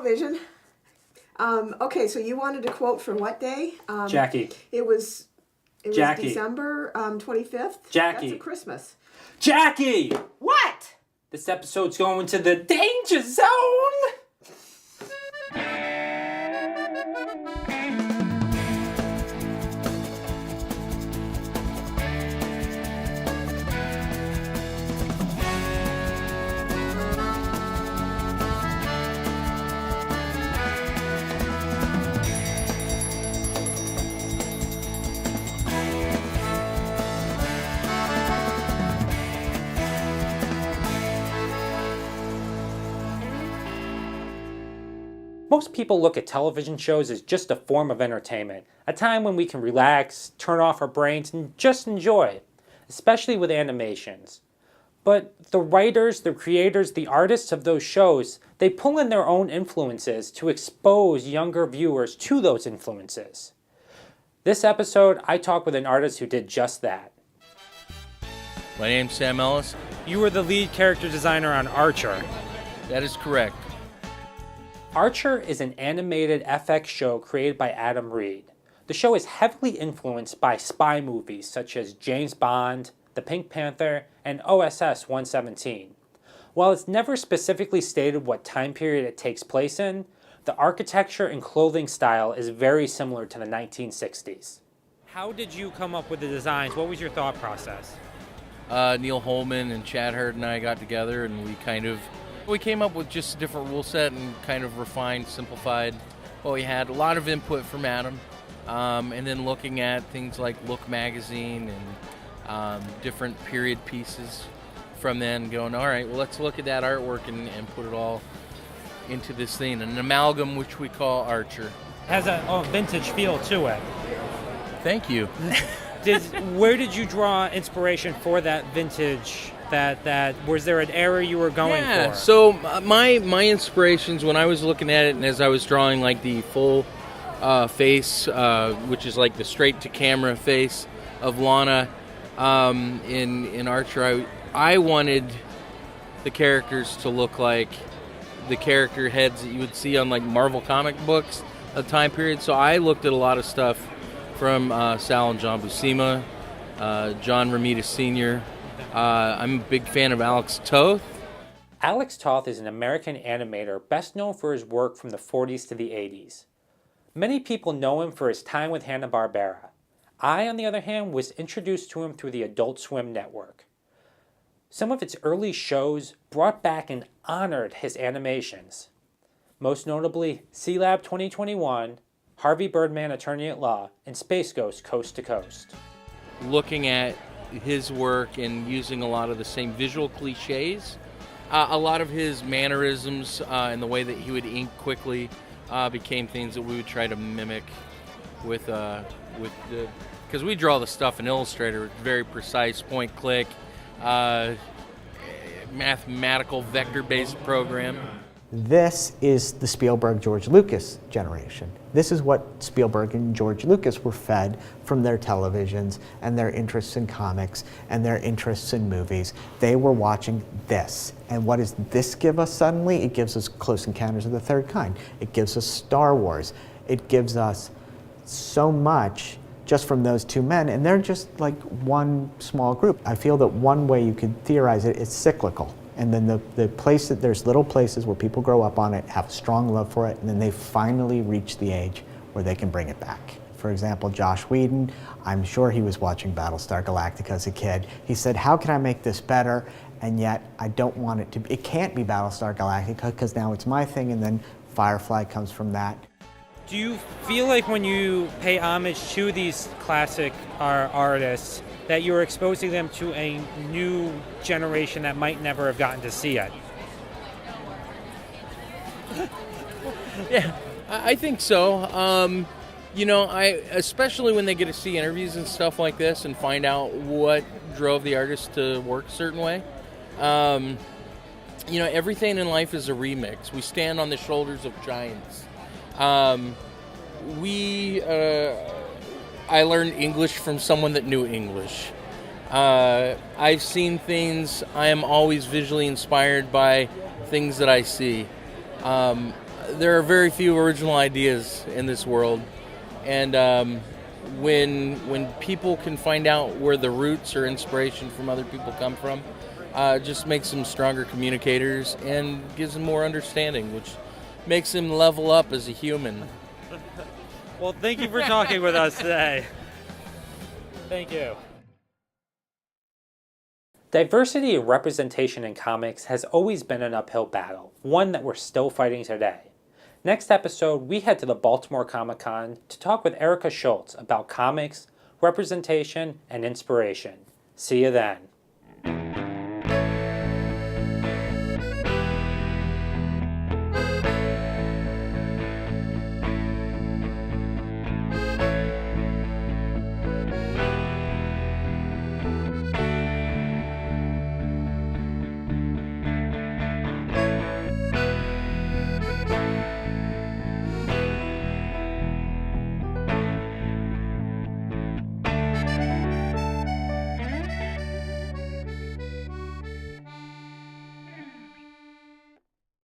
television. Okay, so you wanted a quote for what day? Jackie. It was Jackie. December 25th. Jackie. That's a Christmas. Jackie! What? This episode's going to the danger zone! Most people look at television shows as just a form of entertainment, a time when we can relax, turn off our brains, and just enjoy, especially with animations. But the writers, the creators, the artists of those shows, they pull in their own influences to expose younger viewers to those influences. This episode, I talk with an artist who did just that. My name's Sam Ellis. You were the lead character designer on Archer. That is correct. Archer is an animated FX show created by Adam Reed. The show is heavily influenced by spy movies such as James Bond, The Pink Panther, and OSS 117. While it's never specifically stated what time period it takes place in, the architecture and clothing style is very similar to the 1960s. How did you come up with the designs? What was your thought process? Neil Holman and Chad Hurd and I got together and we came up with just a different rule set and kind of refined, simplified what we had. A lot of input from Adam, and then looking at things like Look magazine and different period pieces from then, going, all right, well, let's look at that artwork and put it all into this thing, an amalgam which we call Archer. Has a vintage feel to it. Thank you. Where did you draw inspiration for that vintage? That was there an era you were going for? So my inspirations when I was looking at it and as I was drawing like the full face, which is like the straight to camera face of Lana in Archer, I wanted the characters to look like the character heads that you would see on like Marvel comic books of the time period. So I looked at a lot of stuff from Sal and John Buscema, John Romita Sr. I'm a big fan of Alex Toth. Alex Toth is an American animator best known for his work from the 40s to the 80s. Many people know him for his time with Hanna-Barbera. I, on the other hand, was introduced to him through the Adult Swim network. Some of its early shows brought back and honored his animations. Most notably, C-Lab 2021, Harvey Birdman Attorney at Law, and Space Ghost Coast to Coast. Looking at his work and using a lot of the same visual cliches, a lot of his mannerisms and the way that he would ink quickly became things that we would try to mimic with because we draw the stuff in Illustrator, very precise, point click, mathematical vector-based program. This is the Spielberg, George Lucas generation. This is what Spielberg and George Lucas were fed from their televisions and their interests in comics and their interests in movies. They were watching this. And what does this give us suddenly? It gives us Close Encounters of the Third Kind. It gives us Star Wars. It gives us so much just from those two men, and they're just like one small group. I feel that one way you could theorize it is cyclical. And then the place that there's little places where people grow up on it, have a strong love for it, and then they finally reach the age where they can bring it back. For example, Josh Whedon, I'm sure he was watching Battlestar Galactica as a kid. He said, how can I make this better? And yet I don't want it to be, it can't be Battlestar Galactica because now it's my thing, and then Firefly comes from that. Do you feel like when you pay homage to these classic artists that you're exposing them to a new generation that might never have gotten to see it? Yeah, I think so. Especially when they get to see interviews and stuff like this and find out what drove the artist to work a certain way. Everything in life is a remix. We stand on the shoulders of giants. I learned English from someone that knew English. I've seen things. I am always visually inspired by things that I see. there are very few original ideas in this world, and when people can find out where the roots or inspiration from other people come from, it just makes them stronger communicators and gives them more understanding, which makes them level up as a human. Well, thank you for talking with us today. Thank you. Diversity and representation in comics has always been an uphill battle, one that we're still fighting today. Next episode, we head to the Baltimore Comic Con to talk with Erica Schultz about comics, representation, and inspiration. See you then.